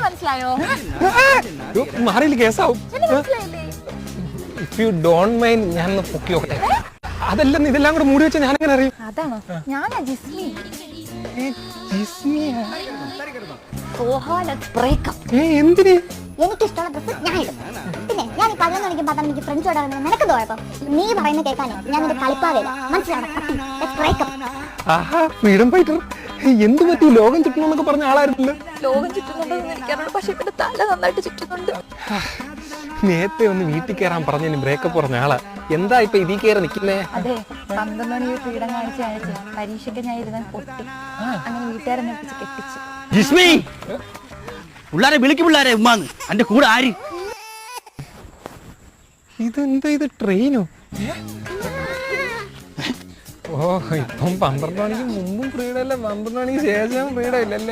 മനസ്സിലായോ? മാറിയില്ല കേസാവും. If you don't mind ഞാൻ പൊക്കി നോക്കട്ടെ. അതല്ലെന്ന് ഇതെല്ലാം കൂടെ മൂടി വെച്ചാൽ ഞാൻ എങ്ങനെ അറിയും? അതാണോ? ഞാനാ ജിസ്മി. എന്തിന്? എനിക്കിഷ്ടമുള്ള ഡ്രസ്സ് ഞാൻ ഇടും. പിന്നെ ഞാൻ 11 മണിക്കും 12 മണിക്ക് ഫ്രണ്ട്സോട് നിനക്ക് തോഴപ്പം നീ പറയുന്ന കേൾക്കാനേ ഞാൻ എന്റെ കളിപ്പാവില്ല. മനസ്സിലാവണം? ആഹാ ഫ്രീഡം ഫൈറ്റർ. എന്ത് പറ്റി? ലോകം ചുറ്റണമെന്നൊക്കെ പറഞ്ഞ ആളായിരുന്നല്ലോ. ലോകം ചുറ്റുന്നുണ്ടോ എനിക്കറിയില്ല, പക്ഷെ ഇവന്റെ തല നന്നായിട്ട് ചുറ്റുന്നുണ്ട്. നേരത്തെ ഒന്ന് വീട്ടിൽ കയറാൻ പറഞ്ഞതിന് ബ്രേക്കപ്പ് പറഞ്ഞ ആളാ. എന്താ ഇപ്പൊ ഇതിൽ കയറി നിൽക്കുന്നേ? അതെ, 12 മണി ഫ്രീഡം കാണിച്ച് പരീക്ഷയ്ക്ക് ഞാൻ ഇരുന്ന് പൊട്ടി. അങ്ങനെ വീട്ടുകാരെന്നെ കെട്ടിച്ചു. ജിസ്മി പിള്ളാരെ വിളിക്ക്, പിള്ളാരെ ഉമ്മാന്ന്. എന്റെ കൂടെ ആര്? ഇതെന്താ ഇത്? ട്രെയിനോ? ഓ ഇപ്പം 12 മണിക്ക് മുമ്പും ഫ്രീഡം അല്ലേ, 12 മണിക്ക് ശേഷം ഫ്രീഡം ഇല്ലല്ലേ?